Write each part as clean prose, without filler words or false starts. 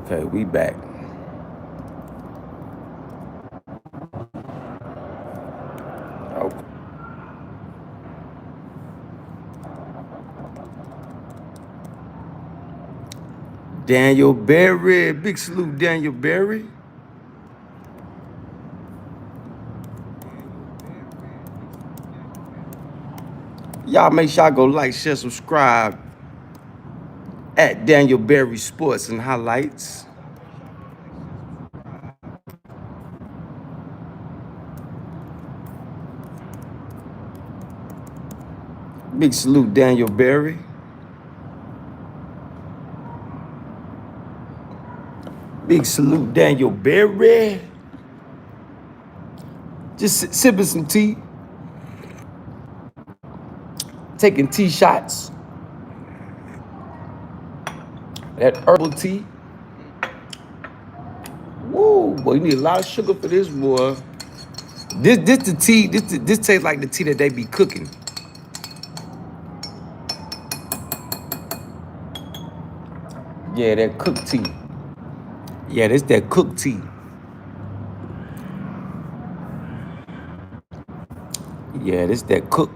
Okay, we back. Okay. Daniel Berry, big salute, Daniel Berry. Y'all make sure I go like, share, subscribe at Daniel Berry Sports and Highlights. Big salute, Daniel Berry. Big salute, Daniel Berry. Just sipping some tea, taking tea shots. That herbal tea. Woo, boy, you need a lot of sugar for this, boy. This the tea. This tastes like the tea that they be cooking. Yeah, that cooked tea. Yeah, this that cooked tea. Yeah, this that cook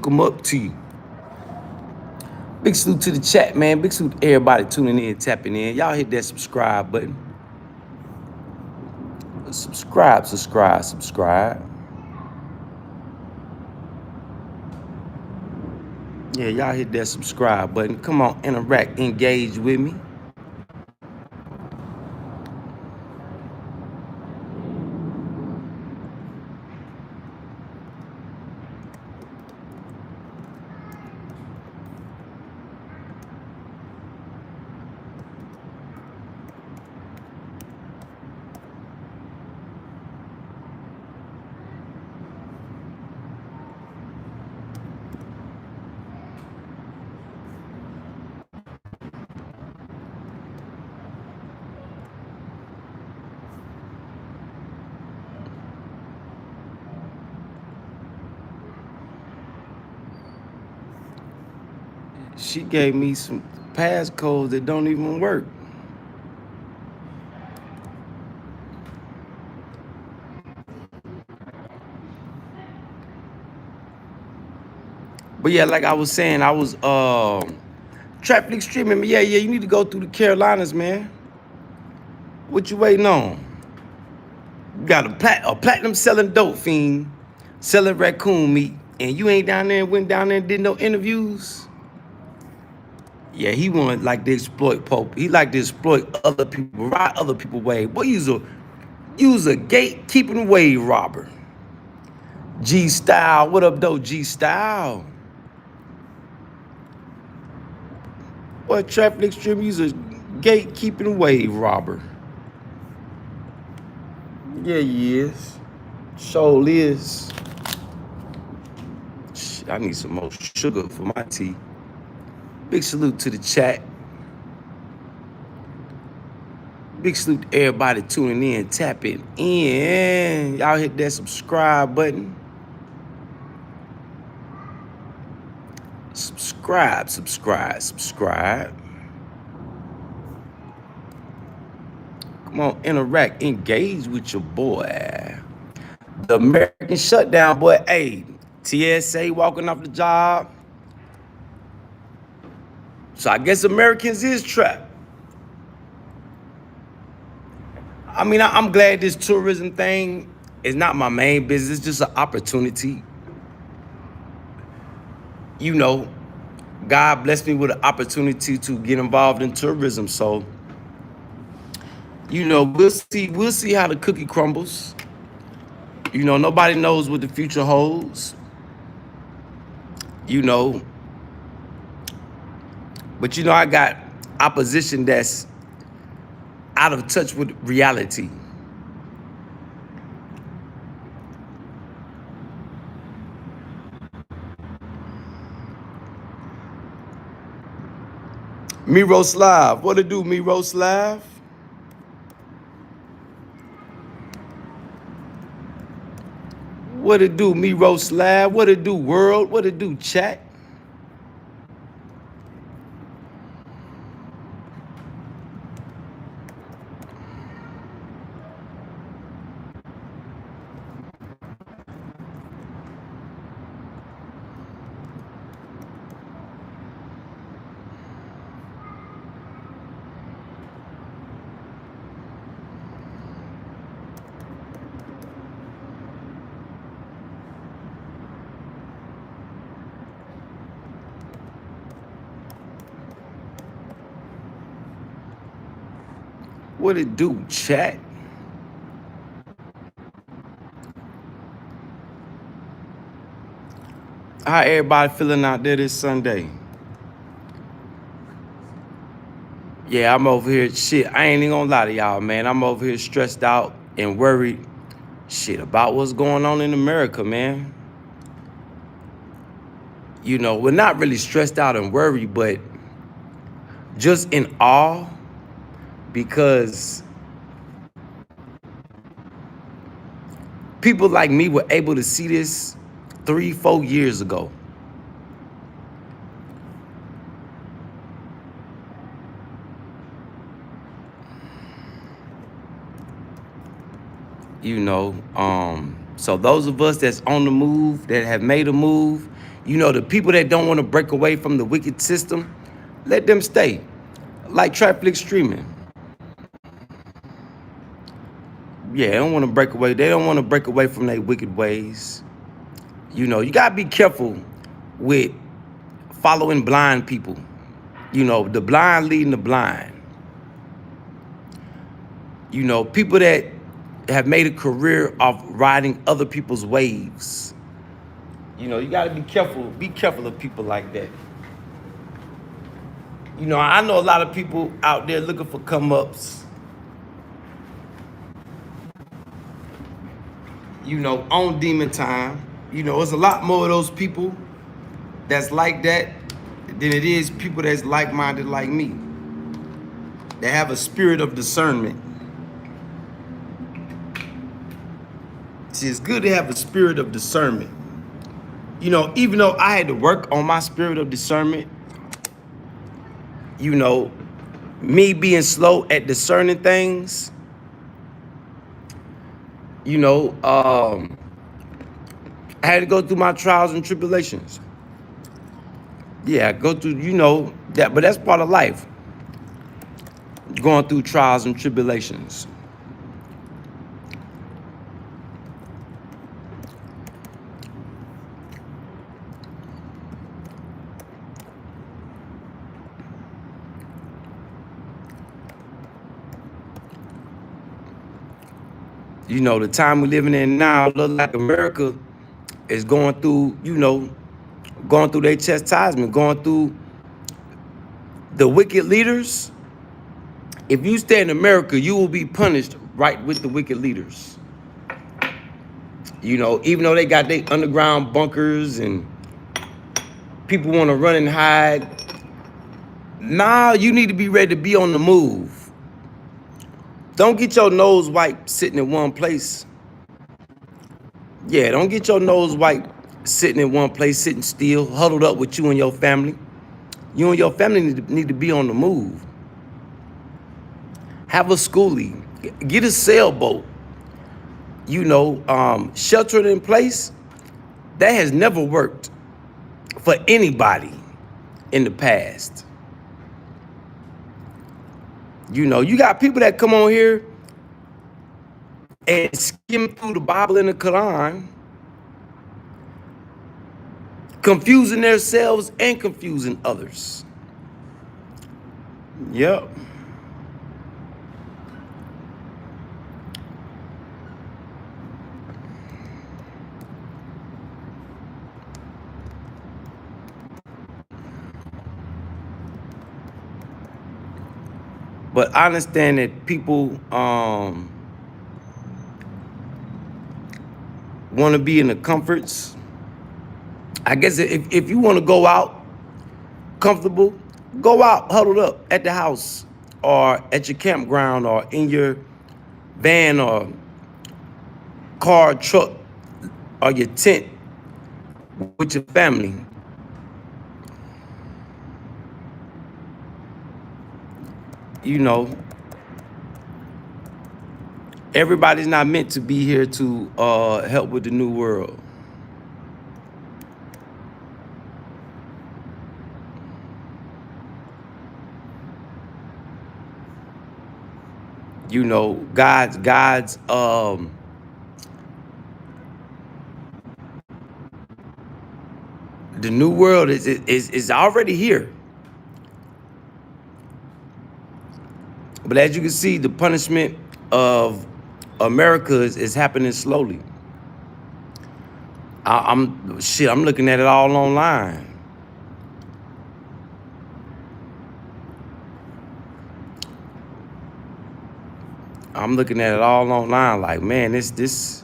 'em up tea. Big salute to the chat, man. Big salute to everybody tuning in, tapping in. Y'all hit that subscribe button. Subscribe. Yeah, y'all hit that subscribe button. Come on, interact, engage with me. She gave me some passcodes that don't even work. But yeah, like I was saying, I was traffic streaming. Yeah, you need to go through the Carolinas, man. What you waiting on? You got a platinum selling dope fiend, selling raccoon meat, and you ain't down there, went down there and did no interviews. Yeah, he wanted like to exploit Pope. He like to exploit other people, ride other people's way. Boy, you was a gatekeeping wave robber. G Style, what up though, G Style? Boy, traffic extreme, he's a gatekeeping wave robber. Yeah, he is. Sure is. I need some more sugar for my tea. Big salute to the chat. Big salute to everybody tuning in, tapping in. Y'all hit that subscribe button. Subscribe. Come on, interact, engage with your boy. The American Shutdown, boy. Hey, TSA walking off the job. So I guess Americans is trapped. I mean, I'm glad this tourism thing is not my main business. It's just an opportunity. You know, God blessed me with an opportunity to get involved in tourism. So, you know, we'll see how the cookie crumbles. You know, nobody knows what the future holds. You know, but you know, I got opposition that's out of touch with reality. Miro Slav, what it do, Miro Slav? What it do, Miro Slav? What it do, world? What it do, chat? What it do, chat? How everybody feeling out there this Sunday? Yeah, I'm over here. Shit, I ain't even gonna lie to y'all, man. I'm over here stressed out and worried, shit, about what's going on in America, man. You know, we're not really stressed out and worried, but just in awe because people like me were able to see this 3-4 years ago. You know, so those of us that's on the move, that have made a move, you know, the people that don't want to break away from the wicked system, let them stay. Like Traffic streaming. Yeah, they don't want to break away. They don't want to break away from their wicked ways. You know, you got to be careful with following blind people. You know, the blind leading the blind. You know, people that have made a career of riding other people's waves. You know, you got to be careful. Be careful of people like that. You know, I know a lot of people out there looking for come-ups. You know, on demon time. You know, there's a lot more of those people that's like that than it is people that's like-minded like me. They have a spirit of discernment. See, it's good to have a spirit of discernment. You know, even though I had to work on my spirit of discernment, you know, me being slow at discerning things, you know, I had to go through my trials and tribulations. Yeah, go through, you know, that, but that's part of life. Going through trials and tribulations. You know, the time we're living in now, look like America is going through, you know, going through their chastisement, going through the wicked leaders. If you stay in America, you will be punished right with the wicked leaders. You know, even though they got their underground bunkers and people want to run and hide, nah, you need to be ready to be on the move. Don't get your nose wiped sitting in one place. Yeah, don't get your nose wiped sitting in one place, sitting still, huddled up with you and your family. You and your family need to be on the move. Have a schoolie. Get a sailboat. You know, shelter in place. That has never worked for anybody in the past. You know, you got people that come on here and skim through the Bible and the Quran, confusing themselves and confusing others. Yep. But I understand that people want to be in the comforts. I guess if you want to go out comfortable, go out huddled up at the house or at your campground or in your van or car, truck, or your tent with your family. You know, everybody's not meant to be here to help with the new world. You know, God's the new world is already here. But as you can see, the punishment of America is happening slowly. I'm looking at it all online. I'm looking at it all online. Like, man, this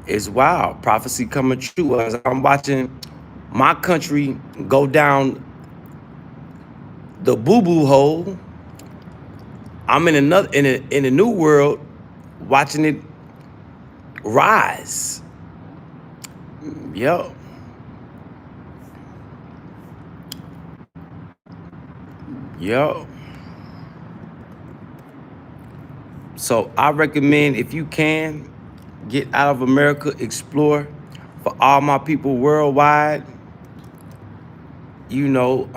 is wild. Prophecy coming true. As I'm watching my country go down the boo-boo hole, I'm in a new world, watching it rise. Yep. Yep. So I recommend, if you can, get out of America, explore. For all my people worldwide, you know,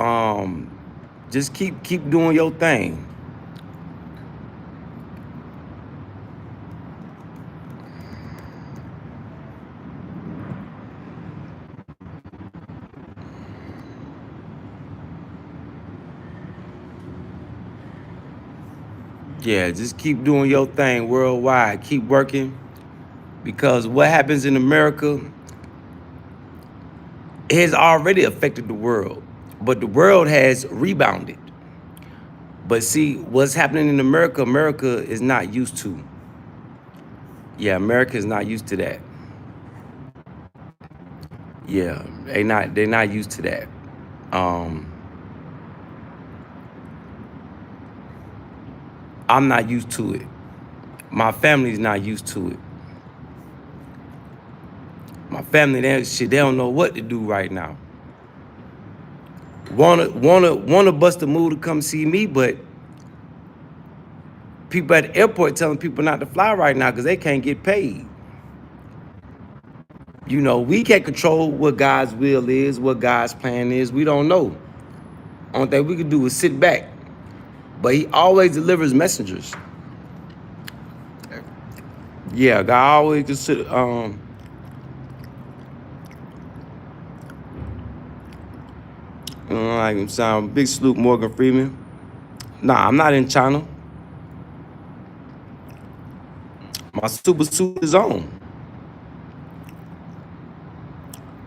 just keep doing your thing. Yeah, just keep doing your thing worldwide. Keep working, because what happens in America has already affected the world, but the world has rebounded. But see, what's happening in America, America is not used to. Yeah, America is not used to that. Yeah, they're not used to that. I'm not used to it. My family's not used to it. My family, they don't know what to do right now. Wanna bust a move to come see me, but people at the airport telling people not to fly right now because they can't get paid. You know, we can't control what God's will is, what God's plan is. We don't know. Only thing we can do is sit back. But he always delivers messengers. Yeah, God always consider like him sound big salute Morgan Freeman. Nah, I'm not in China. My super suit is on.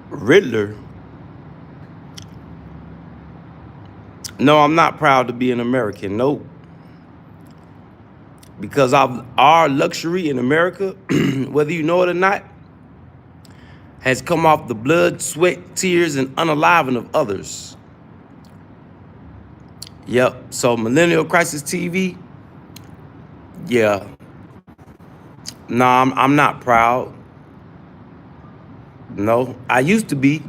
Riddler. No, I'm not proud to be an American. Nope. Because our luxury in America, whether you know it or not, has come off the blood, sweat, tears, and unaliving of others. Yep. So Millennial Crisis TV, yeah. No, I'm not proud. No, I used to be,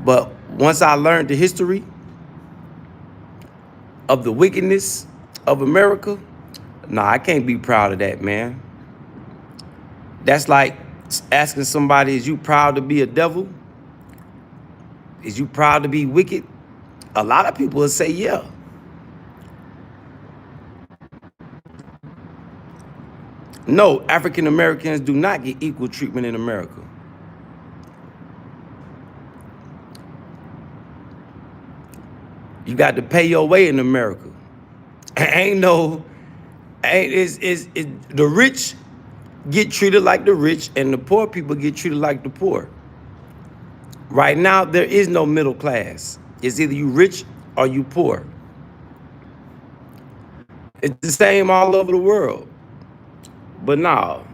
but once I learned the history of the wickedness of America, nah, I can't be proud of that, man. That's like asking somebody, is you proud to be a devil? Is you proud to be wicked? A lot of people will say, yeah. No, African Americans do not get equal treatment in America. You got to pay your way in America. The rich get treated like the rich, and the poor people get treated like the poor. Right now, there is no middle class. It's either you rich or you poor. It's the same all over the world. But no,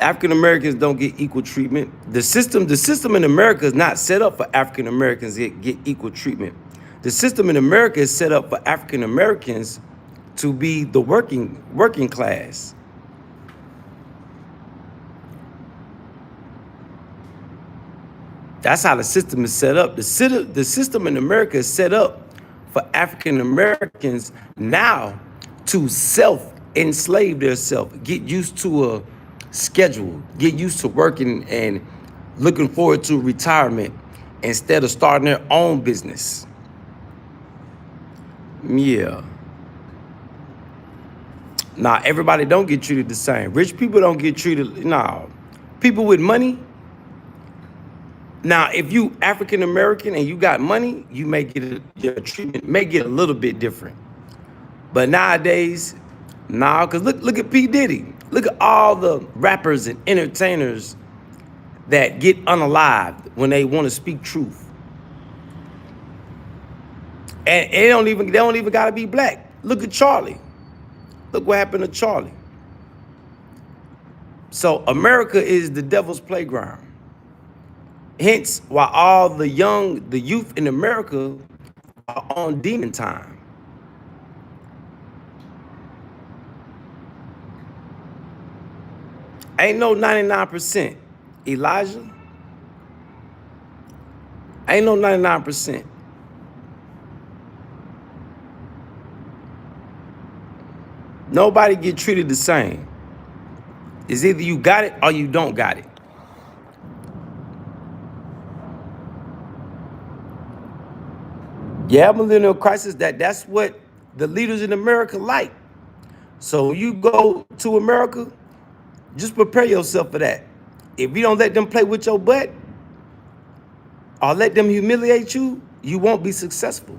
African Americans don't get equal treatment. The system in America is not set up for African Americans to get equal treatment. The system in America is set up for African Americans to be the working class. That's how the system is set up. The system in America is set up for African Americans now to self-enslave themselves, get used to a schedule, get used to working and looking forward to retirement instead of starting their own business. Yeah. Nah, everybody don't get treated the same. Rich people don't get treated, nah. People with money. Now, if you African American and you got money, you may get your treatment may get a little bit different. But nowadays, nah, because look at P. Diddy. Look at all the rappers and entertainers that get unalived when they want to speak truth. And they don't even gotta be black. Look at Charlie. Look what happened to Charlie. So America is the devil's playground. Hence why all the youth in America are on demon time. Ain't no 99%, Elijah. Ain't no 99%. Nobody get treated the same. It's either you got it or you don't got it. Yeah, millennial crisis, that's what the leaders in America like. So when you go to America, just prepare yourself for that. If you don't let them play with your butt or let them humiliate you, you won't be successful.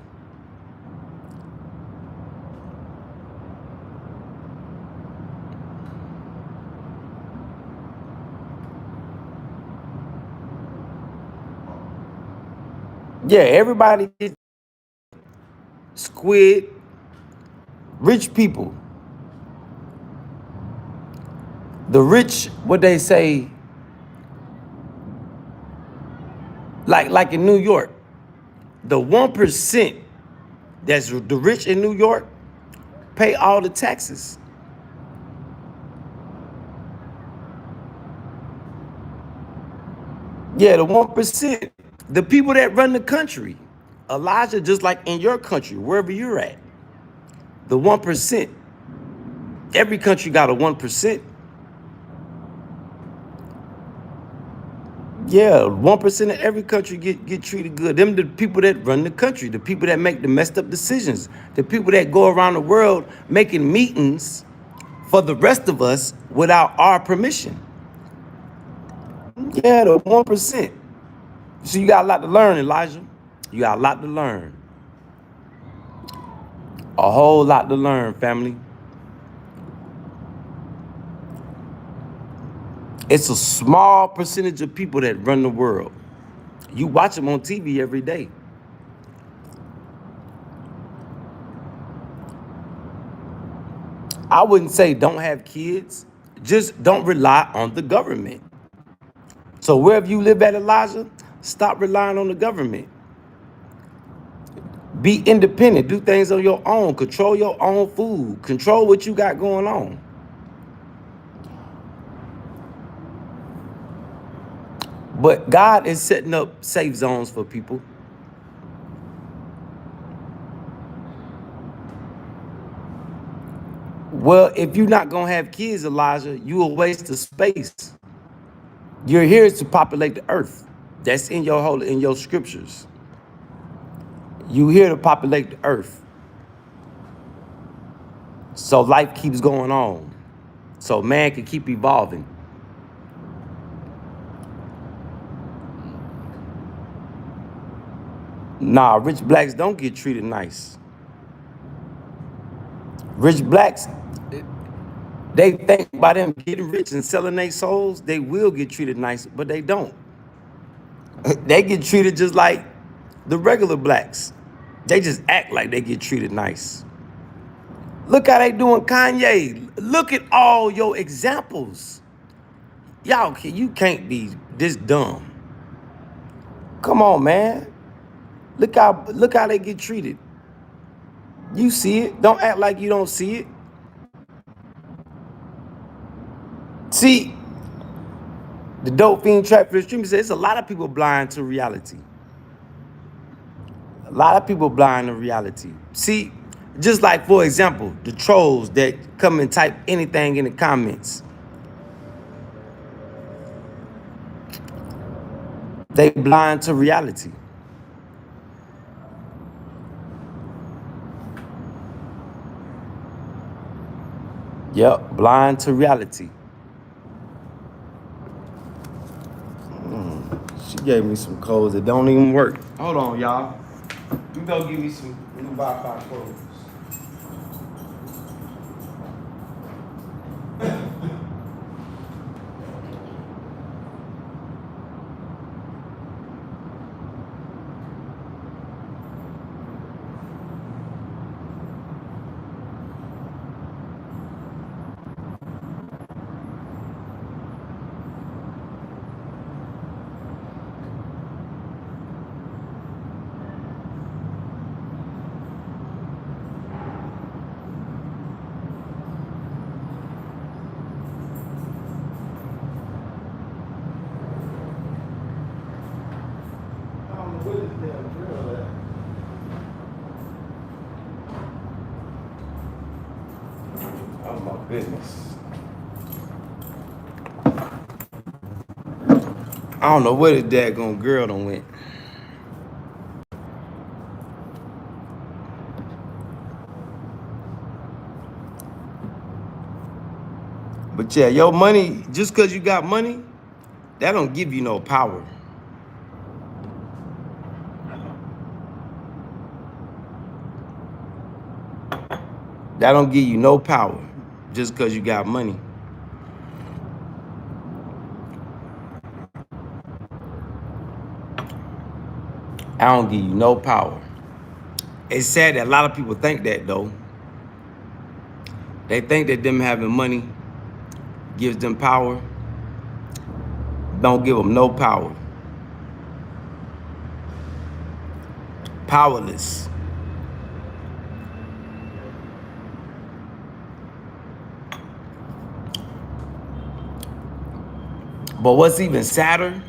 Yeah, everybody gets squid, rich people. The rich, what they say, like in New York, the 1% that's the rich in New York pay all the taxes. Yeah, the 1%. The people that run the country. Elijah, just like in your country, wherever you're at. The 1%. Every country got a 1%. Yeah, 1% of every country get treated good. Them the people that run the country, the people that make the messed up decisions, the people that go around the world making meetings for the rest of us without our permission. Yeah, the 1%. So you got a lot to learn, Elijah. You got a lot to learn. A whole lot to learn, family. It's a small percentage of people that run the world. You watch them on TV every day. I wouldn't say don't have kids. Just don't rely on the government. So wherever you live at, Elijah, stop relying on the government. Be independent. Do things on your own. Control your own food. Control what you got going on. But God is setting up safe zones for people. Well, if you're not going to have kids, Elijah, you will waste the space. You're here to populate the earth. That's in your scriptures. You here to populate the earth. So life keeps going on. So man can keep evolving. Nah, rich blacks don't get treated nice. Rich blacks, they think by them getting rich and selling their souls, they will get treated nice, but they don't. They get treated just like the regular blacks. They just act like they get treated nice. Look how they doing Kanye. Look at all your examples. Y'all, you can't be this dumb. Come on, man. Look how they get treated. You see it. Don't act like you don't see it. See, the dope fiend trap for the stream says a lot of people blind to reality. A lot of people blind to reality. See, just like, for example, the trolls that come and type anything in the comments. They blind to reality. Yep, blind to reality. She gave me some codes that don't even work. Hold on, y'all. You go give me some new Wi-Fi codes. Oh my goodness. I don't know where the daggone girl done went. But yeah, your money, just because you got money, that don't give you no power. That don't give you no power just because you got money. I don't give you no power. It's sad that a lot of people think that though. They think that them having money gives them power. Don't give them no power. Powerless. But what's even sadder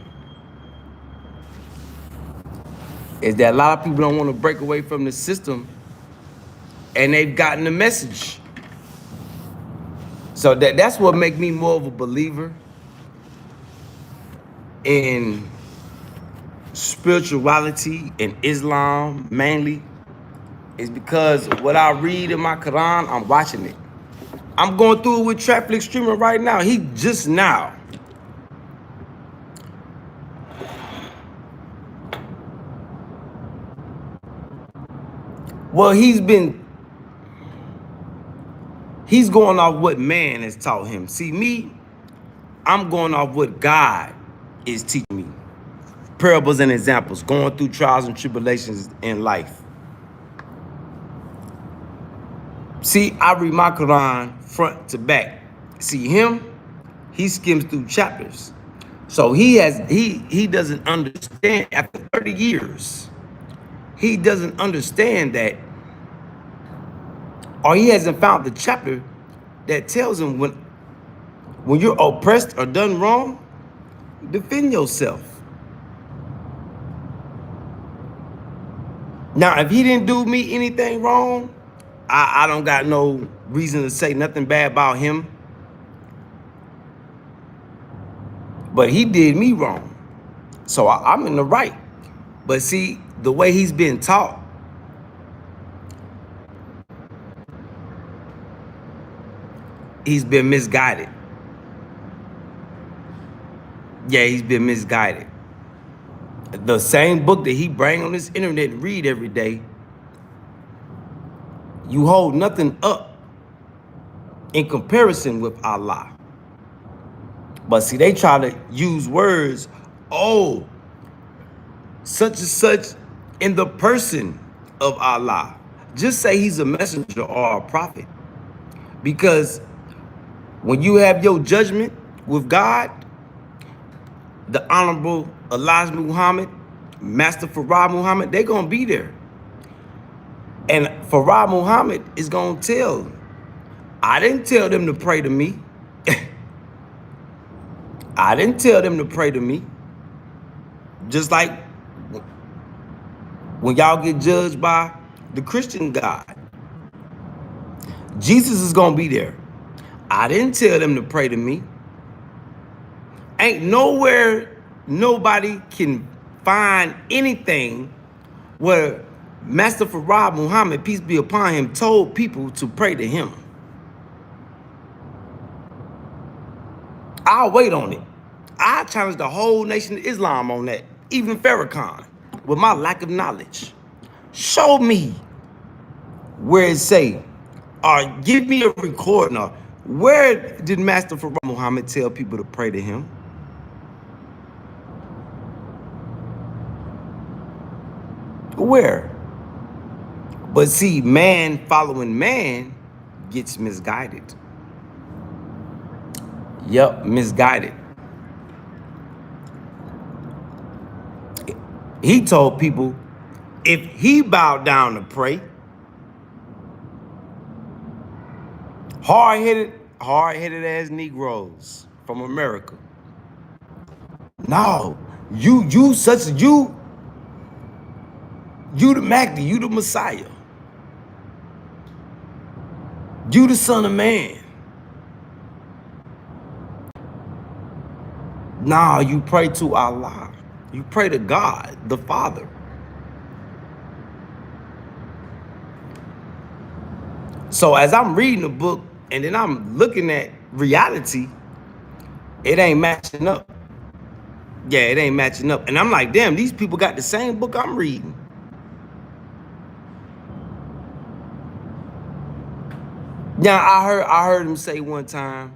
is that a lot of people don't want to break away from the system, and they've gotten the message. So that's what makes me more of a believer in spirituality and Islam mainly, is because what I read in my Quran, I'm watching it. I'm going through it with Traffic Streamer right now. He just now. Well, he's going off what man has taught him. See, me, I'm going off what God is teaching me. Parables and examples, going through trials and tribulations in life. See, I read my Quran front to back. See him, he skims through chapters. So he doesn't understand after 30 years. He doesn't understand that, or he hasn't found the chapter that tells him when you're oppressed or done wrong, defend yourself. Now, if he didn't do me anything wrong, I don't got no reason to say nothing bad about him. But he did me wrong. So I'm in the right. But see, the way he's been taught, he's been misguided. Yeah, he's been misguided. The same book that he bring on this internet and read every day, you hold nothing up in comparison with Allah. But see, they try to use words, oh, such and such in the person of Allah. Just say he's a messenger or a prophet. Because when you have your judgment with God, the Honorable Elijah Muhammad, Master Farah Muhammad, they're going to be there. And Farah Muhammad is going to tell, I didn't tell them to pray to me. I didn't tell them to pray to me. Just like when y'all get judged by the Christian God, Jesus is going to be there. I didn't tell them to pray to me. Ain't nowhere nobody can find anything where Master Farah Muhammad, peace be upon him, told people to pray to him. I'll wait on it. I challenge the whole nation of Islam on that, even Farrakhan, with my lack of knowledge. Show me where it say, or give me a recording, or where did Master Farah Muhammad tell people to pray to him? Where? But see, man following man gets misguided. Yep, misguided. He told people if he bowed down to pray, hard-headed ass Negroes from America. No, you You the Mahdi, you the Messiah. You the Son of Man. Nah, you pray to Allah. You pray to God, the Father. So as I'm reading the book and then I'm looking at reality, it ain't matching up. Yeah, it ain't matching up. And I'm like, damn, these people got the same book I'm reading. Now, I heard him say one time,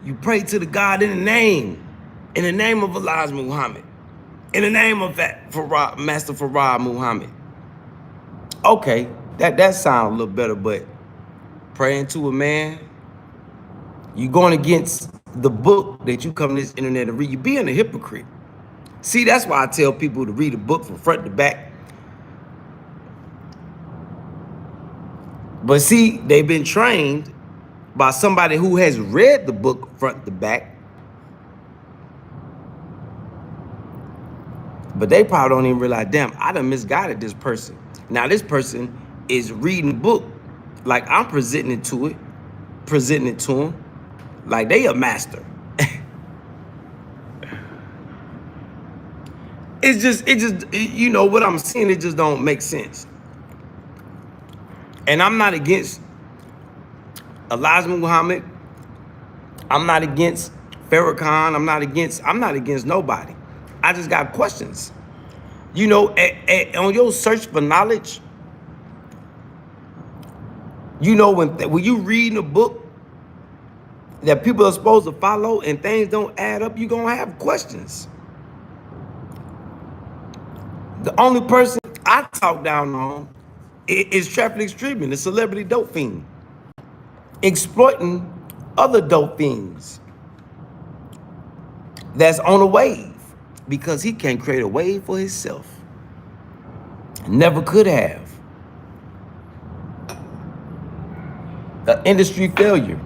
you pray to the God in the name of Elijah Muhammad, in the name of that Master Farad Muhammad. Okay, that sounds a little better, but praying to a man, you going against the book that you come to this internet and read. You being a hypocrite. See, that's why I tell people to read a book from front to back. But see, they've been trained by somebody who has read the book front to back. But they probably don't even realize, damn, I done misguided this person. Now this person is reading the book like I'm presenting it to them, like they a master. It just, you know, what I'm seeing, it just don't make sense. And I'm not against Elijah Muhammad. I'm not against Farrakhan. I'm not against nobody. I just got questions. You know, on your search for knowledge, you know, when you reading a book that people are supposed to follow and things don't add up, you're gonna have questions. The only person I talk down on is traffic extremity, the celebrity dope fiend, exploiting other dope fiends that's on a wave because he can't create a wave for himself. Never could have. An industry failure.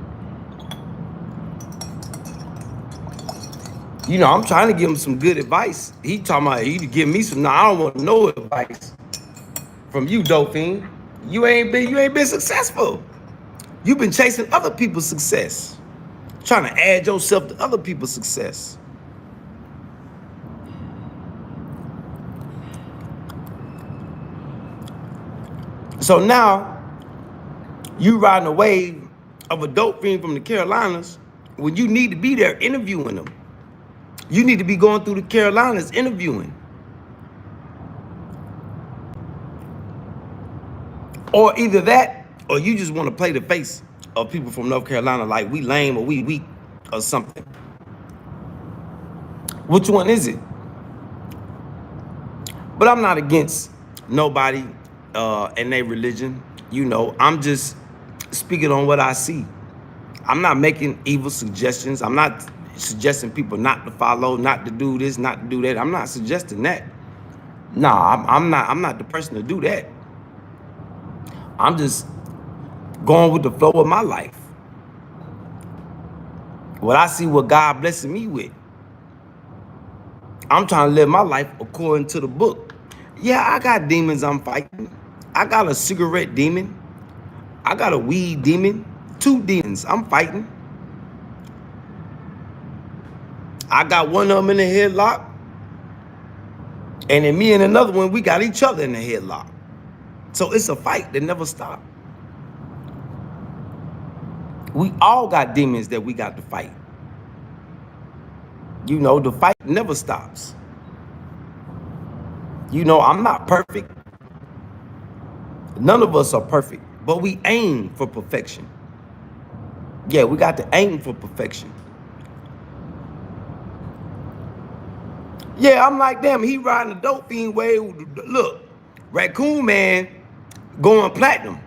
You know, I'm trying to give him some good advice. He talking about you to give me some. No, I don't want no advice from you, dope fiend. You ain't been successful. You've been chasing other people's success, trying to add yourself to other people's success. So now you riding a wave of a dope fiend from the Carolinas when you need to be there interviewing them. You need to be going through the Carolinas interviewing. Or either that, or you just want to play the face of people from North Carolina like we lame or we weak or something. Which one is it? But I'm not against nobody and their religion. You know, I'm just speaking on what I see. I'm not making evil suggestions. I'm not suggesting people not to follow, not to do this, not to do that. I'm not suggesting that. Nah, I'm not the person to do that. I'm just going with the flow of my life. What I see, what God blessing me with. I'm trying to live my life according to the book. Yeah, I got demons I'm fighting. I got a cigarette demon. I got a weed demon. 2 demons I'm fighting. I got one of them in the headlock. And then me and another one, we got each other in the headlock. So it's a fight that never stops. We all got demons that we got to fight. You know, the fight never stops. You know, I'm not perfect. None of us are perfect, but we aim for perfection. Yeah, we got to aim for perfection. Yeah, I'm like, damn, he riding a dope fiend wave. Look, Raccoon Man going platinum.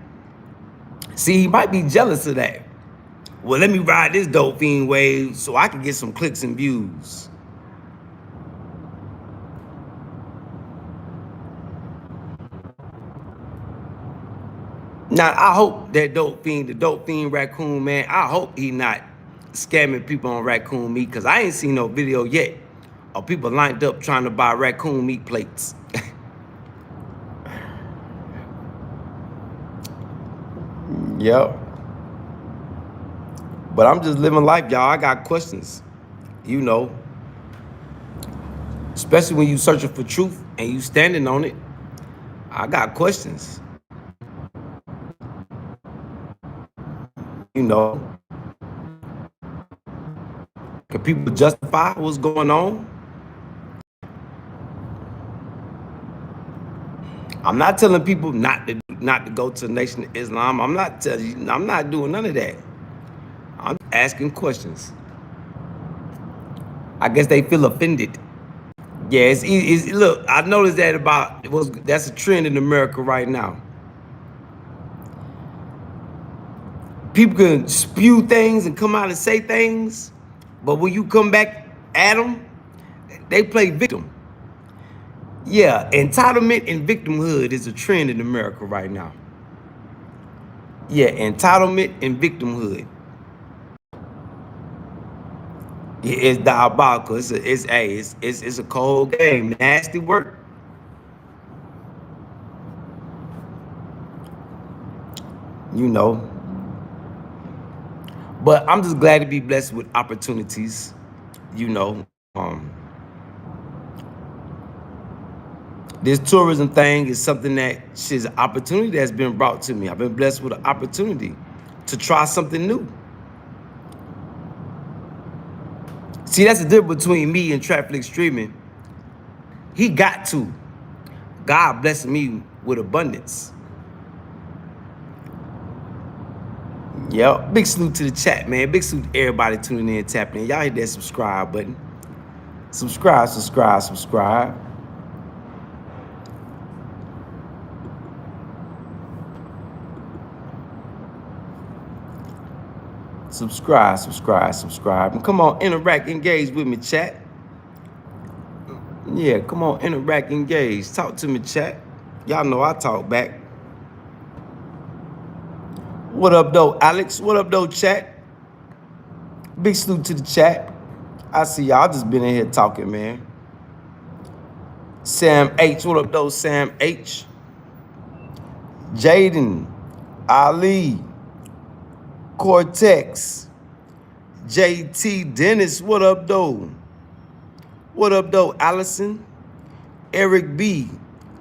See, he might be jealous of that. Well, let me ride this dope fiend wave so I can get some clicks and views. Now, I hope that the dope fiend Raccoon Man, I hope he not scamming people on raccoon meat, because I ain't seen no video yet of people lined up trying to buy raccoon meat plates. Yep. But I'm just living life, y'all. I got questions, you know, especially when you searching for truth and you standing on it. I got questions, you know. Can people justify what's going on? I'm not telling people not to go to the Nation of Islam. I'm not telling you. I'm not doing none of that. I'm asking questions. I guess they feel offended. Yeah, look, I noticed that that's a trend in America right now. People can spew things and come out and say things, but when you come back at them, they play victim. Yeah, entitlement and victimhood is a trend in America right now. Yeah, entitlement and victimhood. It's diabolical. It's a cold game. Nasty work. You know. But I'm just glad to be blessed with opportunities. You know. This tourism thing is something that is an opportunity that's been brought to me. I've been blessed with an opportunity to try something new. See, that's the difference between me and Traffic Streaming. He got to. God blessed me with abundance. Yep. Big salute to the chat, man. Big salute to everybody tuning in, tapping in. Y'all hit that subscribe button. Subscribe. Subscribe. And come on, interact, engage with me, chat. Yeah, come on, interact, engage. Talk to me, chat. Y'all know I talk back. What up, though, Alex? What up, though, chat? Big salute to the chat. I see y'all just been in here talking, man. Sam H. What up, though, Sam H? Jaden, Ali, Cortex, JT Dennis. What up, though? What up, though, Allison? Eric B,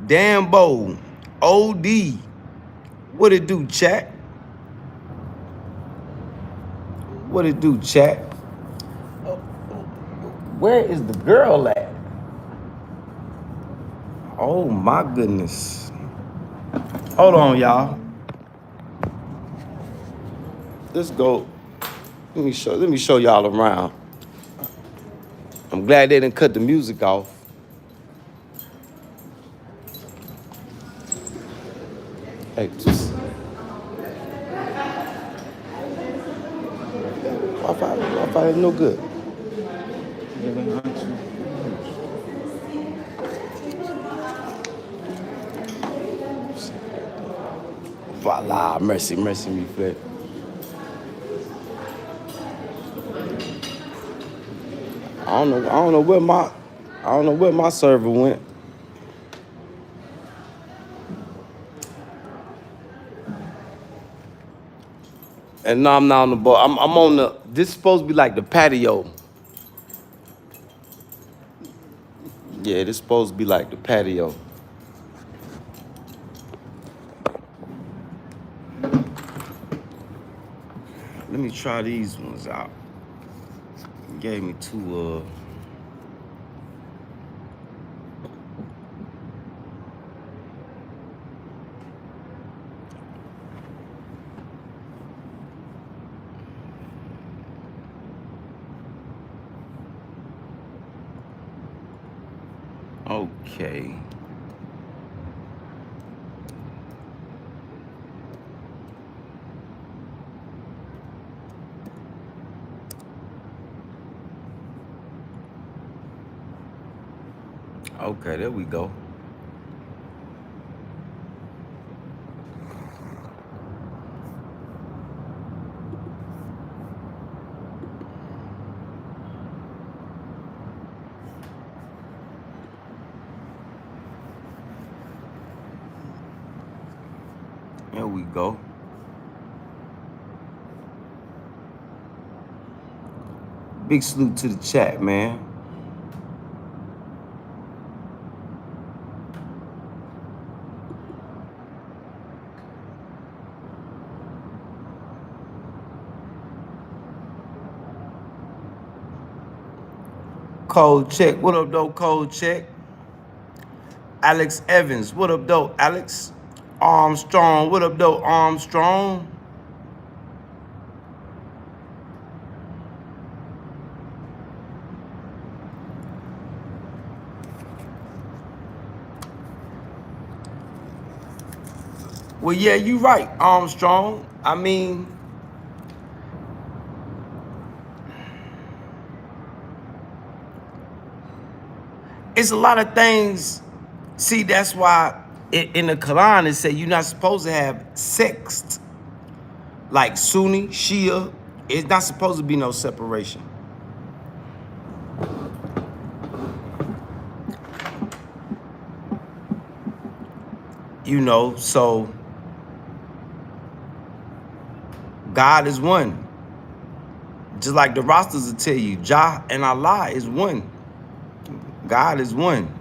Dambo, OD. What it do, chat? What it do, chat? Where is the girl at? Oh my goodness. Hold on, y'all. Let's go. Let me show y'all around. I'm glad they didn't cut the music off. Hey, just Wi-Fi is no good. Voila, mercy me, Flip. I don't know where my server went. And no, I'm not on the boat. I'm on the. This is supposed to be like the patio. Yeah, this is supposed to be like the patio. Let me try these ones out. Gave me two. Okay. Okay, there we go. There we go. Big salute to the chat, man. Code check. What up, though? Code check. Alex Evans. What up, though? Alex Armstrong. What up, though? Armstrong. Well, yeah, you right, Armstrong. I mean, it's a lot of things. See, that's why in the Quran it said you're not supposed to have sex. Like Sunni, Shia, it's not supposed to be no separation. You know, so God is one. Just like the rosters will tell you, Jah and Allah is one. God is one.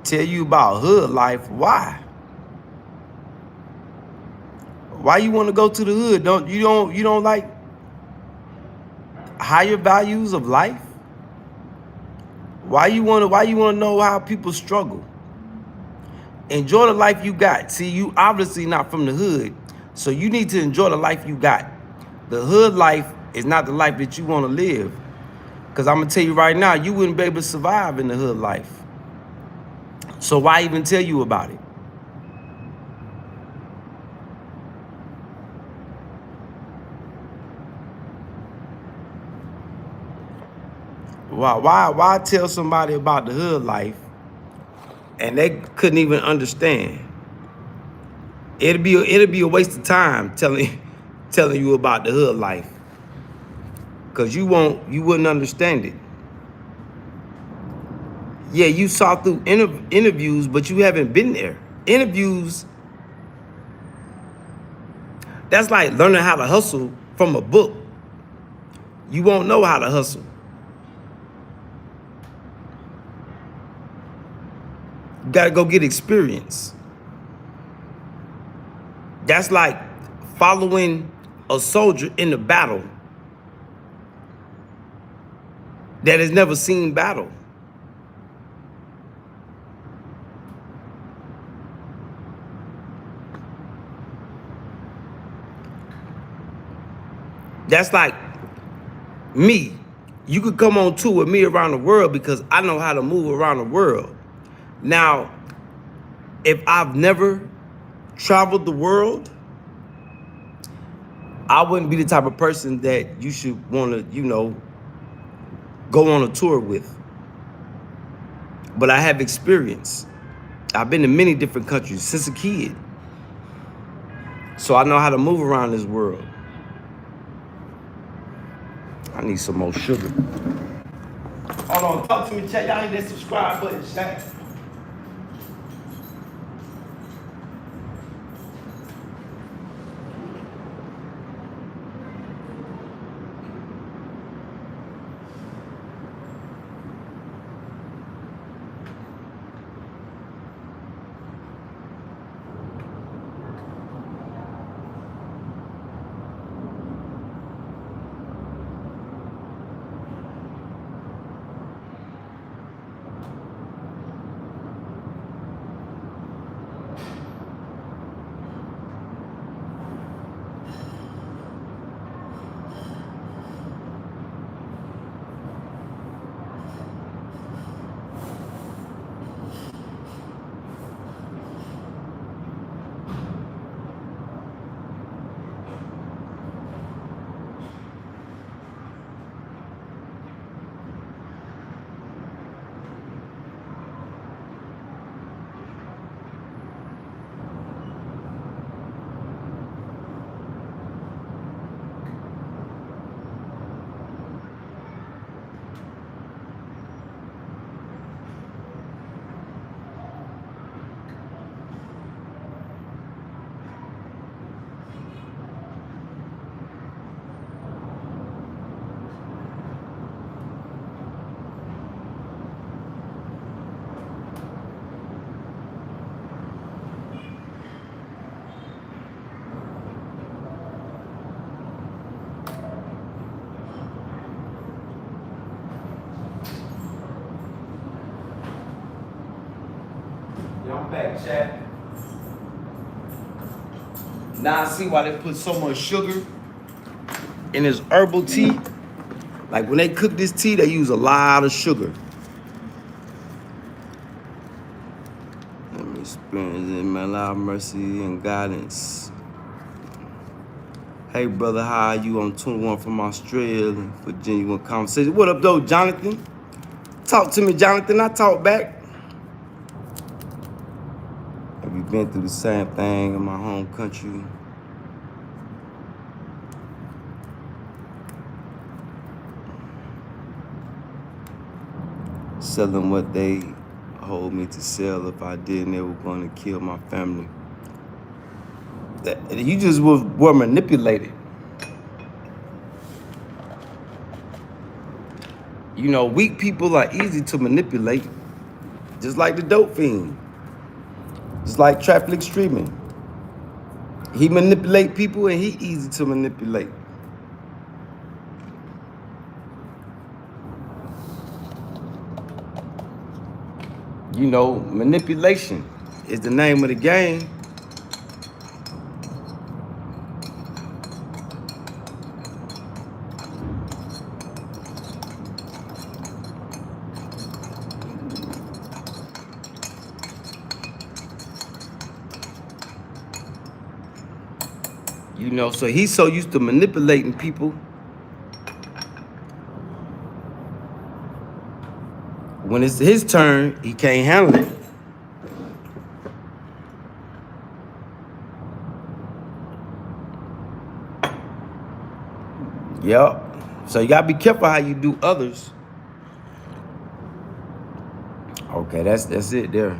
Tell you about hood life. Why? Why you want to go to the hood? You don't like higher values of life? Why you want to know how people struggle? Enjoy the life you got. See, you obviously not from the hood, so you need to enjoy the life you got. The hood life is not the life that you want to live. Because I'm going to tell you right now, you wouldn't be able to survive in the hood life. So why even tell you about it? Why tell somebody about the hood life and they couldn't even understand? It'll be a waste of time telling you about the hood life. Cause you wouldn't understand it. Yeah, you saw through interviews, but you haven't been there. Interviews, that's like learning how to hustle from a book. You won't know how to hustle. You gotta go get experience. That's like following a soldier in the battle that has never seen battle. That's like me. You could come on tour with me around the world because I know how to move around the world. Now, if I've never traveled the world, I wouldn't be the type of person that you should want to, go on a tour with. But I have experience. I've been to many different countries since a kid. So I know how to move around this world. I need some more sugar. Hold on, talk to me, chat. Y'all hit that subscribe button, chat. I'm back, chat. Now I see why they put so much sugar in this herbal tea. Like when they cook this tea, they use a lot of sugar. Let me experience in my love, mercy, and guidance. Hey brother, how are you? I'm 21 from Australia for genuine conversation. What up though, Jonathan? Talk to me, Jonathan. I talk back. Have you been through the same thing in my home country? Selling what they hold me to sell. If I didn't, they were going to kill my family. You just were manipulated. You know, weak people are easy to manipulate, just like the dope fiend, just like traffic streaming. He manipulate people and he easy to manipulate. You know, manipulation is the name of the game. You know, so he's so used to manipulating people. When it's his turn, he can't handle it. Yep. So you gotta be careful how you do others. Okay, that's it there.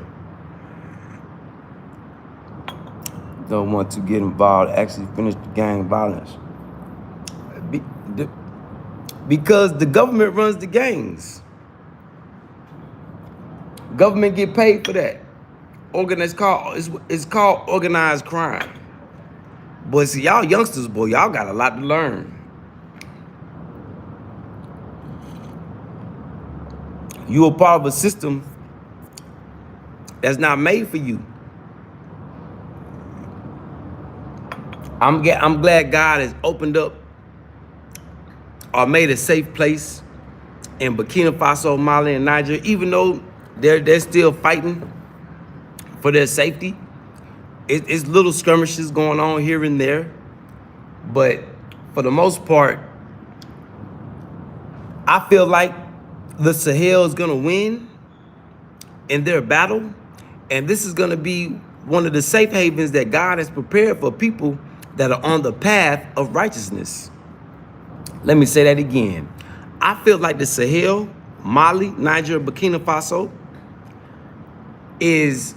Don't want to get involved, actually finish the gang violence. Because the government runs the gangs. Government get paid for that. It's called organized crime. Boy, see, y'all youngsters, boy, y'all got a lot to learn. You a part of a system that's not made for you. I'm glad God has opened up or made a safe place in Burkina Faso, Mali, and Niger, even though they're still fighting for their safety. It's little skirmishes going on here and there, but for the most part, I feel like the Sahel is gonna win in their battle, and this is gonna be one of the safe havens that God has prepared for people that are on the path of righteousness. Let me say that again. I feel like the Sahel, Mali, Niger, Burkina Faso is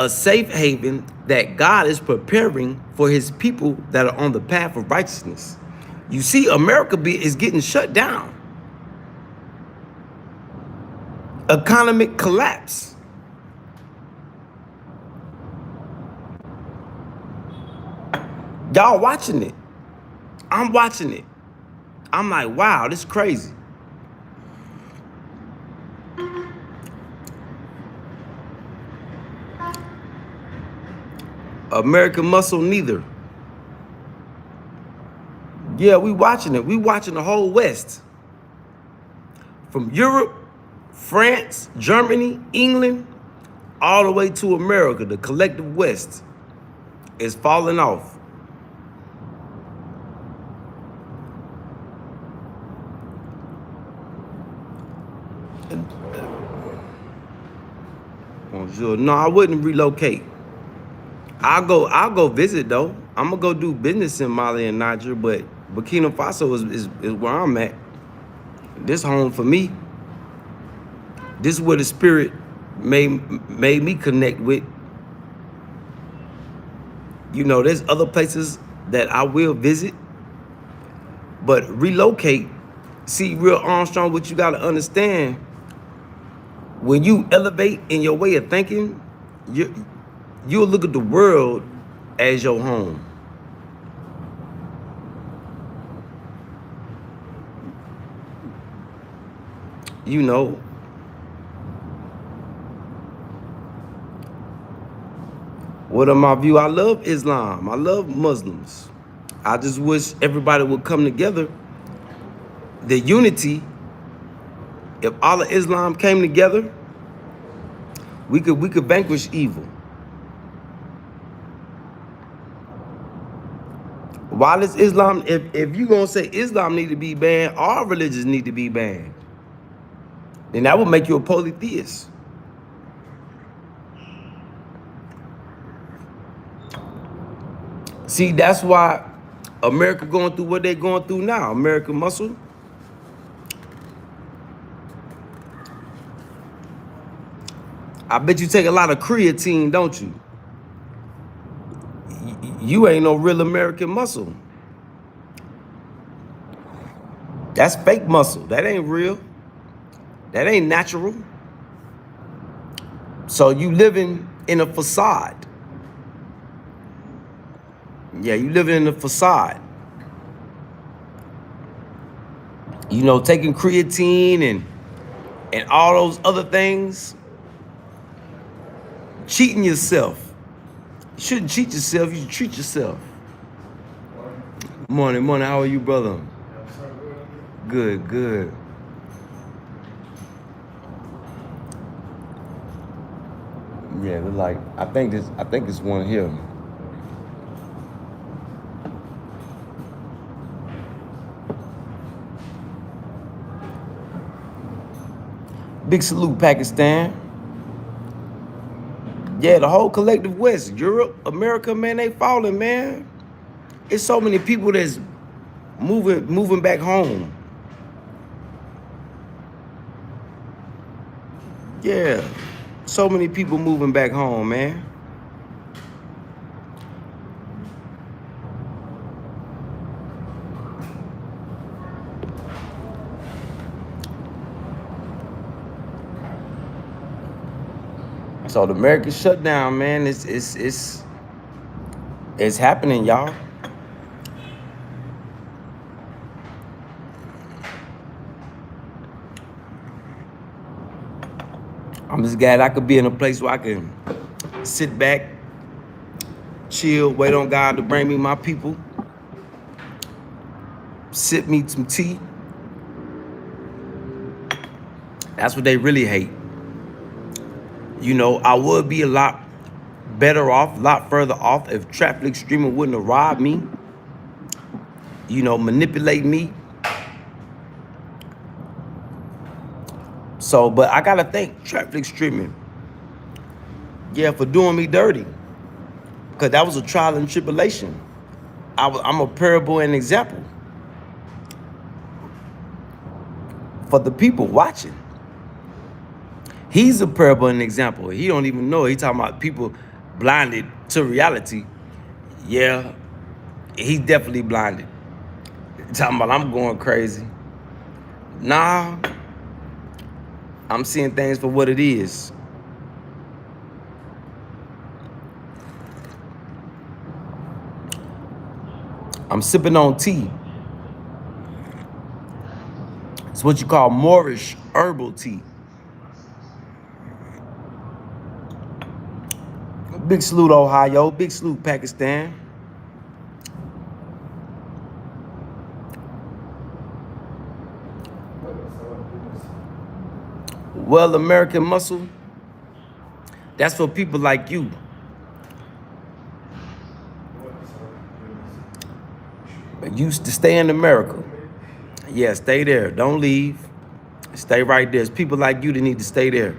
a safe haven that God is preparing for his people that are on the path of righteousness. You see, America is getting shut down. Economic collapse. Y'all watching it. I'm watching it. I'm like, wow, this is crazy. American muscle neither. Yeah, we watching it. We watching the whole West. From Europe, France, Germany, England, all the way to America. The collective West is falling off. No, I wouldn't relocate. I'll go visit though. I'm gonna go do business in Mali and Niger, but Burkina Faso is where I'm at. This home for me. This is where the spirit made me connect with. You know, there's other places that I will visit, but relocate. See, real Armstrong, what you gotta understand, when you elevate in your way of thinking, you'll look at the world as your home. You know, What are my view? I love Islam. I love Muslims. I just wish everybody would come together. The unity, if all of Islam came together, we could vanquish evil. Why does Islam, if you gonna say Islam need to be banned, all religions need to be banned, then that would make you a polytheist. See, that's why America going through what they're going through now. American muscle. I bet you take a lot of creatine, don't you? You ain't no real American muscle. That's fake muscle. That ain't real. That ain't natural. So you living in a facade. Yeah, you living in a facade. You know, taking creatine and all those other things. Cheating yourself. You shouldn't cheat yourself, you should treat yourself. Morning, how are you, brother? Good, good. Yeah, they're like, I think this one here. Big salute, Pakistan. Yeah, the whole collective West, Europe, America, man, they falling, man. It's so many people that's moving back home. Yeah, so many people moving back home, man. So the American shutdown, man, it's happening, y'all. I'm just glad I could be in a place where I can sit back, chill, wait on God to bring me my people, sip me some tea. That's what they really hate. You know, I would be a lot better off, a lot further off if traffic streaming wouldn't have robbed me, you know, manipulate me. So, but I gotta thank traffic streaming, yeah, for doing me dirty, because that was a trial and tribulation. I'm a parable and example for the people watching. He's a parable and example. He don't even know. He talking about people blinded to reality. Yeah, he's definitely blinded. Talking about I'm going crazy. Nah, I'm seeing things for what it is. I'm sipping on tea. It's what you call Moorish herbal tea. Big salute, Ohio. Big salute, Pakistan. Well, American muscle, that's for people like you. Used to stay in America. Yeah, stay there. Don't leave. Stay right there. It's people like you that need to stay there.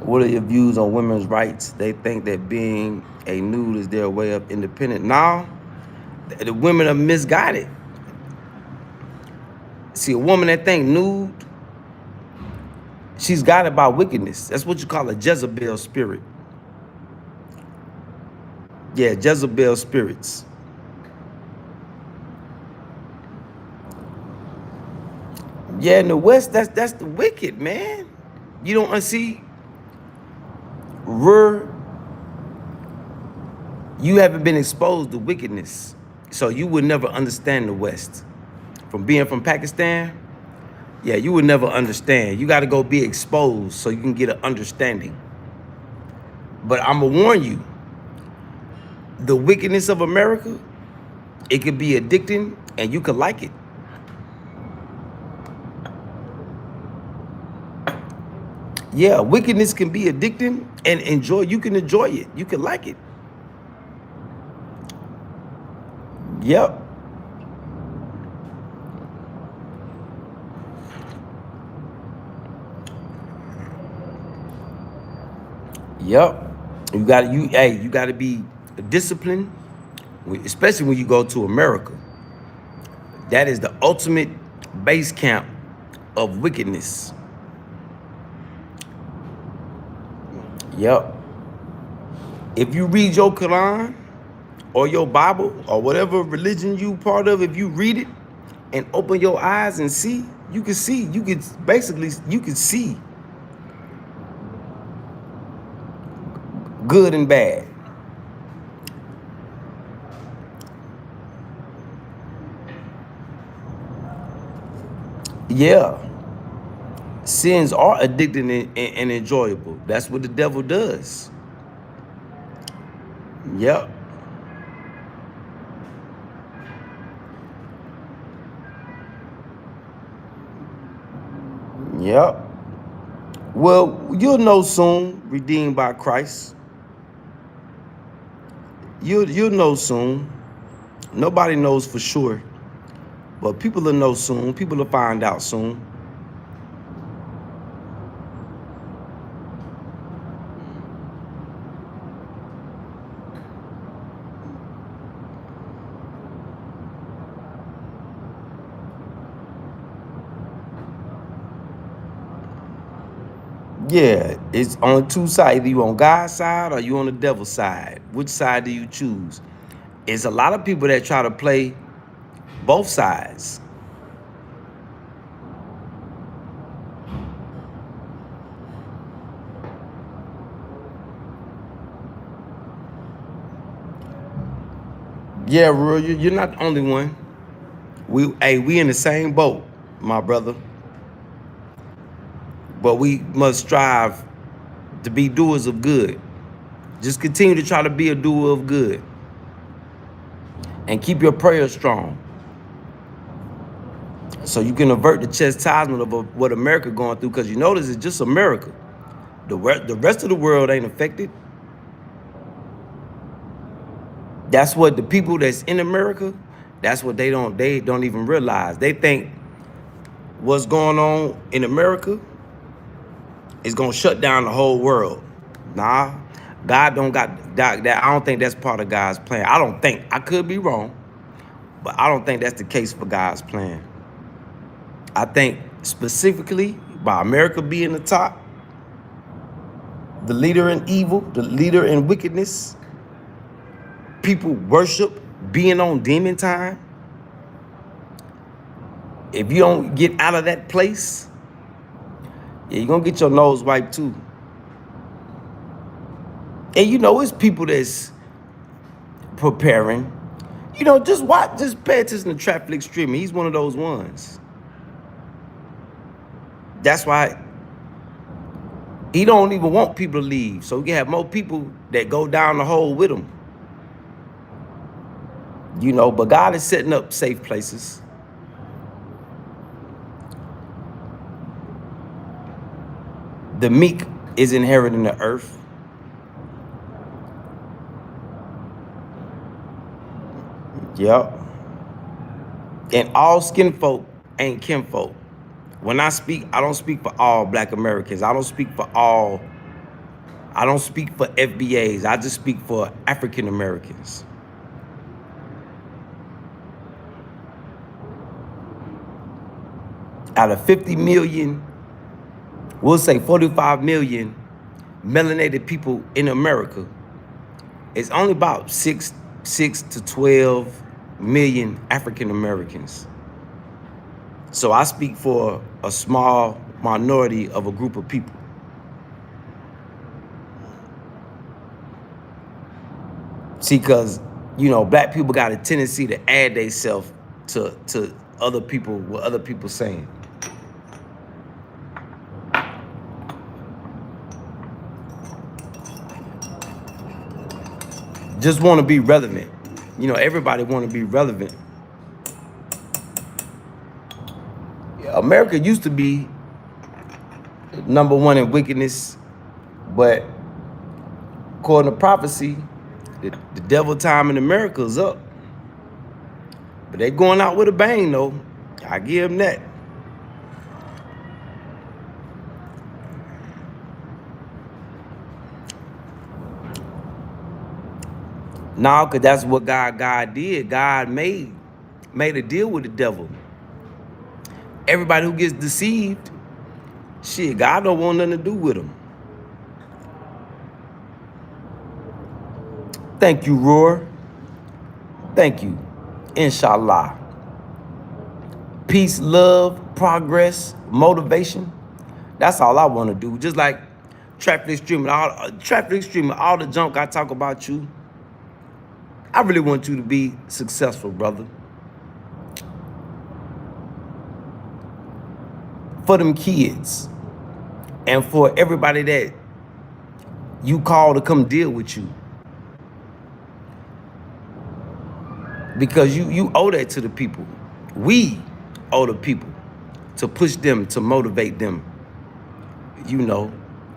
What are your views on women's rights? They think that being a nude is their way of independence. No, the women are misguided. See, a woman that think nude, she's guided by wickedness. That's what you call a Jezebel spirit. Yeah, Jezebel spirits. Yeah, in the West, that's the wicked, man. You don't see. You haven't been exposed to wickedness, so you would never understand the West. From being from Pakistan, Yeah, you would never understand. You got to go be exposed so you can get an understanding. But I'm going to warn you, the wickedness of America, it could be addicting and you could like it. Yeah, wickedness can be addicting and you can enjoy it. You can like it. Yep. Yep. You got to be disciplined, especially when you go to America. That is the ultimate base camp of wickedness. Yep. If you read your Quran or your Bible or whatever religion you part of, if you read it and open your eyes and see, you can see, you can see good and bad. Yeah. Sins are addicting and enjoyable. That's what the devil does. Yep. Yep. Well, you'll know soon, redeemed by Christ. You'll know soon. Nobody knows for sure, but people will know soon. People will find out soon. Yeah, it's on two sides. Either you on God's side or you on the devil's side. Which side do you choose? It's a lot of people that try to play both sides. Yeah, Roy, you're not the only one. We in the same boat, my brother. But we must strive to be doers of good. Just continue to try to be a doer of good. And keep your prayers strong. So you can avert the chastisement of what America going through, because you notice it's just America. The rest of the world ain't affected. That's what the people that's in America, that's what they don't even realize. They think what's going on in America is gonna shut down the whole world. Nah, God don't got that. I don't think that's part of God's plan. I don't think. I could be wrong, but I don't think that's the case for God's plan. I think specifically by America being the top, the leader in evil, the leader in wickedness, people worship being on demon time. If you don't get out of that place, yeah, you're gonna get your nose wiped too. And you know, it's people that's preparing. You know, just pay attention to Traffic streaming. He's one of those ones. That's why he don't even want people to leave. So we can have more people that go down the hole with him. You know, but God is setting up safe places. The meek is inheriting the earth. Yep. And all skin folk ain't kinfolk. When I speak, I don't speak for all Black Americans. I don't speak for FBAs. I just speak for African Americans. Out of 50 million, we'll say 45 million melanated people in America, it's only about 6 to 12 million African Americans. So I speak for a small minority of a group of people. See, because, you know, Black people got a tendency to add themselves to other people, what other people saying. just want to be relevant. You know, everybody want to be relevant. America used to be #1 in wickedness, but according to prophecy, the devil time in America is up. But they going out with a bang, though. I give them that. No, because that's what God did. God made a deal with the devil. Everybody who gets deceived, shit, God don't want nothing to do with them. Thank you, Roar. Thank you. Inshallah. Peace, love, progress, motivation. That's all I want to do. Just like traffic streaming, all the junk I talk about you. I really want you to be successful, brother. For them kids and for everybody that you call to come deal with you. Because you owe that to the people. We owe the people to push them, to motivate them, you know.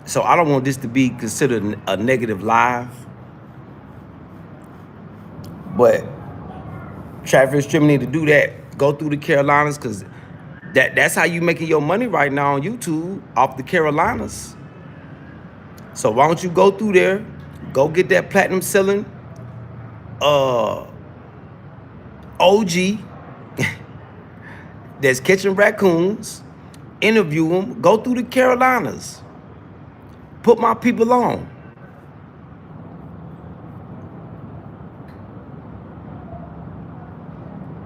So I don't want this to be considered a negative live. But traffic streaming need to do that. Go through the Carolinas, because that's how you making your money right now on YouTube, off the Carolinas. So why don't you go through there, go get that platinum selling OG that's catching raccoons, interview them, go through the Carolinas, put my people on.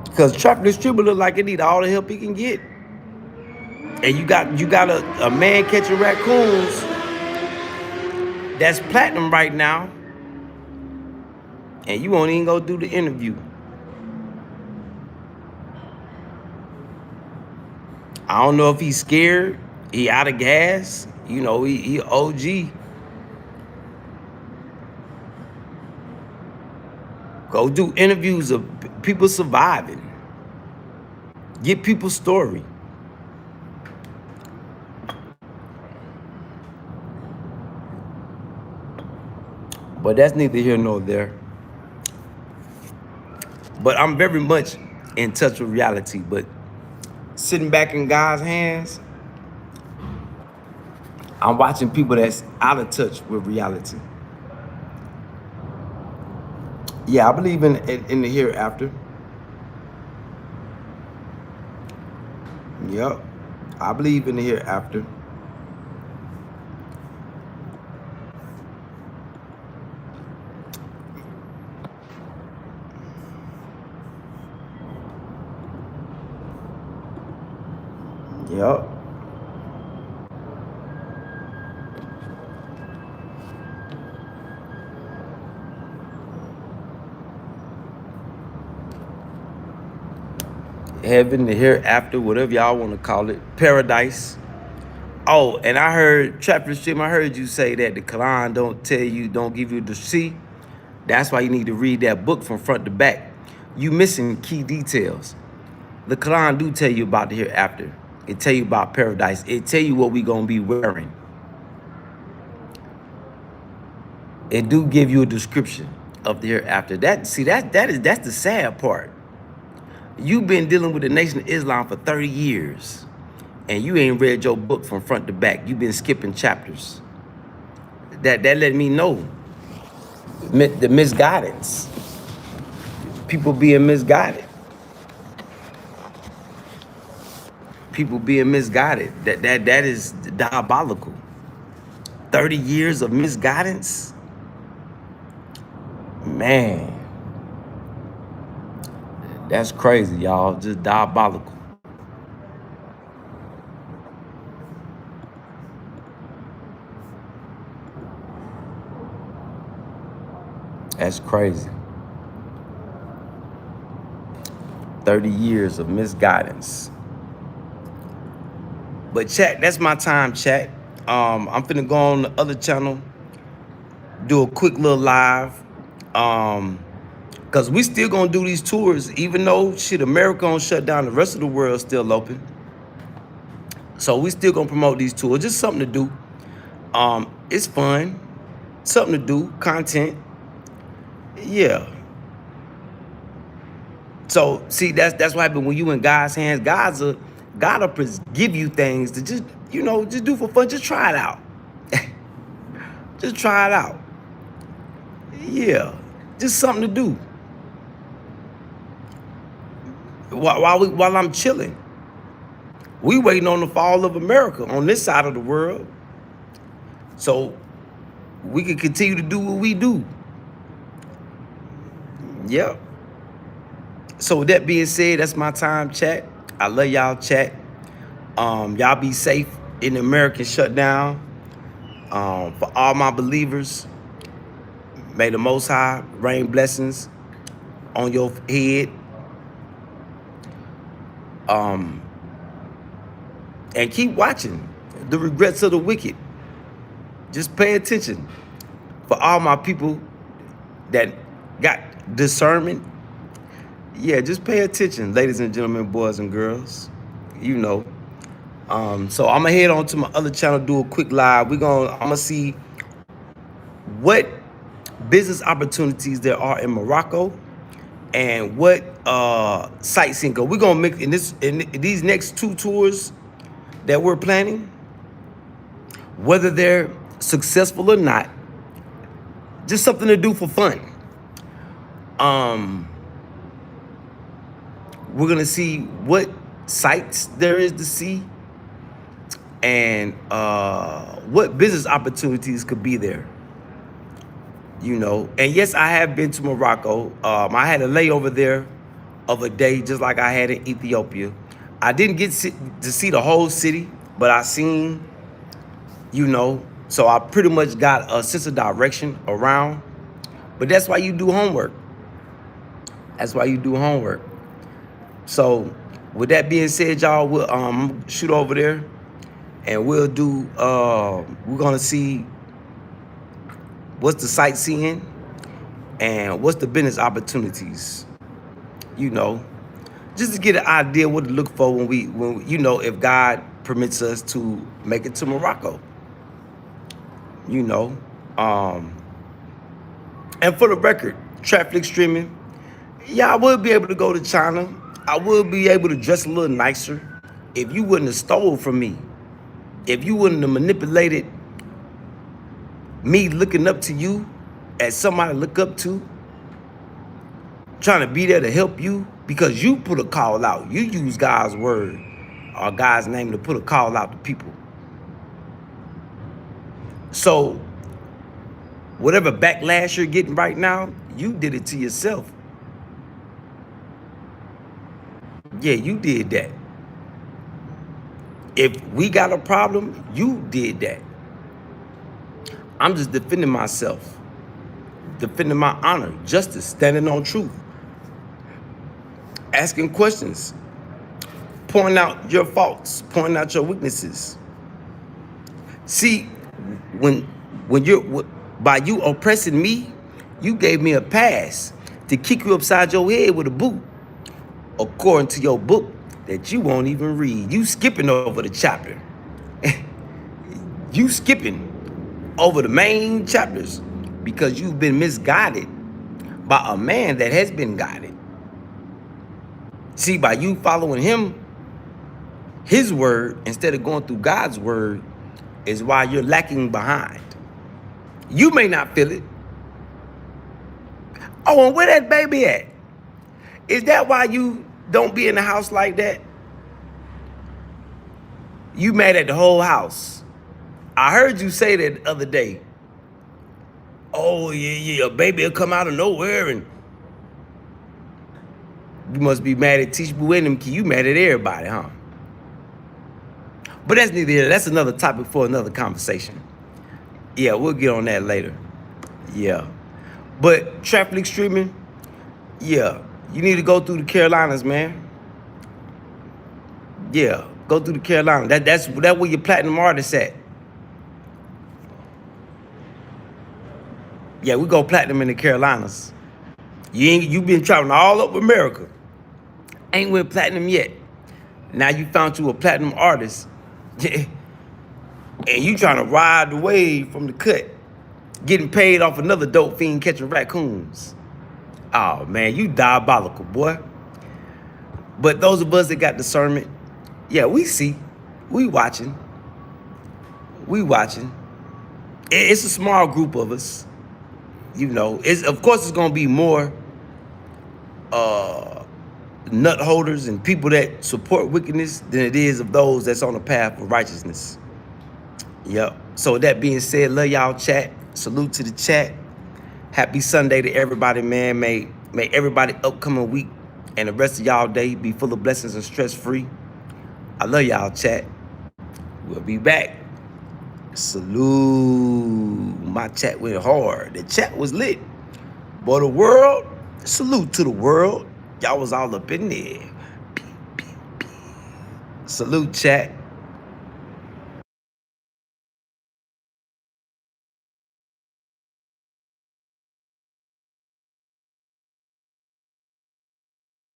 Because traffic distributor look like it need all the help he can get. And you got a man catching raccoons that's platinum right now, and you won't even go do the interview. I don't know if he's scared, he out of gas, you know, he OG. Go do interviews of people surviving. Get people's story. But that's neither here nor there. But I'm very much in touch with reality. But sitting back in God's hands, I'm watching people that's out of touch with reality. Yeah, I believe in the hereafter. Yep, I believe in the hereafter. Yep. Heaven, the hereafter, whatever y'all want to call it, paradise. Oh, and I heard, Trapper Stream, I heard you say that the Quran don't give you the see. That's why you need to read that book from front to back. You missing key details. The Quran do tell you about the hereafter. It tell you about paradise. It tell you what we gonna be wearing. It do give you a description of the hereafter. That's the sad part. You've been dealing with the Nation of Islam for 30 years, and you ain't read your book from front to back. You've been skipping chapters. That let me know the misguidance. People being misguided. People being misguided. That is diabolical. 30 years of misguidance? Man. That's crazy, y'all. Just diabolical. That's crazy. 30 years of misguidance. But chat, that's my time, chat. I'm finna go on the other channel, do a quick little live. Cause we still gonna do these tours, even though shit, America on shut down, the rest of the world still open. So we still gonna promote these tours, just something to do. It's fun, something to do, content. Yeah. So see, that's what happens when you in God's hands. God will give you things to just, just do for fun. Just try it out. Just try it out. Yeah, just something to do. While I'm chilling, we waiting on the fall of America on this side of the world, so we can continue to do what we do. Yep. So with that being said, that's my time, chat. I love y'all, chat. Y'all be safe in the American shutdown. For all my believers, may the Most High rain blessings on your head. And keep watching the regrets of the wicked. Just pay attention. For all my people that got discernment, yeah, just pay attention, ladies and gentlemen, boys and girls. So I'm gonna head on to my other channel, do a quick live. I'm gonna see what business opportunities there are in Morocco and what sightseeing. We're gonna make in these next 2 tours that we're planning, whether they're successful or not, just something to do for fun. We're gonna see what sights there is to see and what business opportunities could be there. And yes, I have been to Morocco. I had a layover there of a day, just like I had in Ethiopia. I didn't get to see the whole city, but I seen, so I pretty much got a sense of direction around. But that's why you do homework. That's why you do homework. So with that being said, y'all, we'll shoot over there and we'll do, we're gonna see what's the sightseeing and what's the business opportunities, just to get an idea what to look for when if God permits us to make it to Morocco, and for the record, traffic streaming, yeah, I would be able to go to China. I would be able to dress a little nicer if you wouldn't have stole from me, if you wouldn't have manipulated me looking up to you as somebody to look up to, trying to be there to help you because you put a call out. You use God's word or God's name to put a call out to people. So whatever backlash you're getting right now, you did it to yourself. Yeah, you did that. If we got a problem, you did that. I'm just defending myself, defending my honor, justice, standing on truth, asking questions, pointing out your faults, pointing out your weaknesses. See, when by you oppressing me, you gave me a pass to kick you upside your head with a boot, according to your book that you won't even read. You skipping over the chapter. You skipping over the main chapters because you've been misguided by a man that has been guided. See, by you following his word instead of going through God's word is why you're lacking behind. You may not feel it. Oh, and where that baby at? Is that why you don't be in the house like that? You mad at the whole house. I heard you say that the other day. Oh, yeah, a baby will come out of nowhere and you must be mad at Teach Boo and them. You mad at everybody, huh? But that's neither here. That's another topic for another conversation. Yeah, we'll get on that later. Yeah. But traffic streaming, yeah, you need to go through the Carolinas, man. Yeah, go through the Carolinas. That's where your platinum artists at. Yeah, we go platinum in the Carolinas. You been traveling all over America. Ain't went platinum yet. Now you found you a platinum artist. And you trying to ride the wave from the cut. Getting paid off another dope fiend catching raccoons. Oh man, you diabolical, boy. But those of us that got discernment, yeah, we see. We watching. We watching. It's a small group of us. You know, of course it's gonna be more nut holders and people that support wickedness than it is of those that's on the path of righteousness. Yep. So with that being said, love y'all, chat. Salute to the chat. Happy Sunday to everybody, man. May everybody upcoming week and the rest of y'all day be full of blessings and stress-free. I love y'all, chat. We'll be back. Salute. My chat went hard. The chat was lit. But the world, salute to the world. Y'all was all up in there. Salute, chat.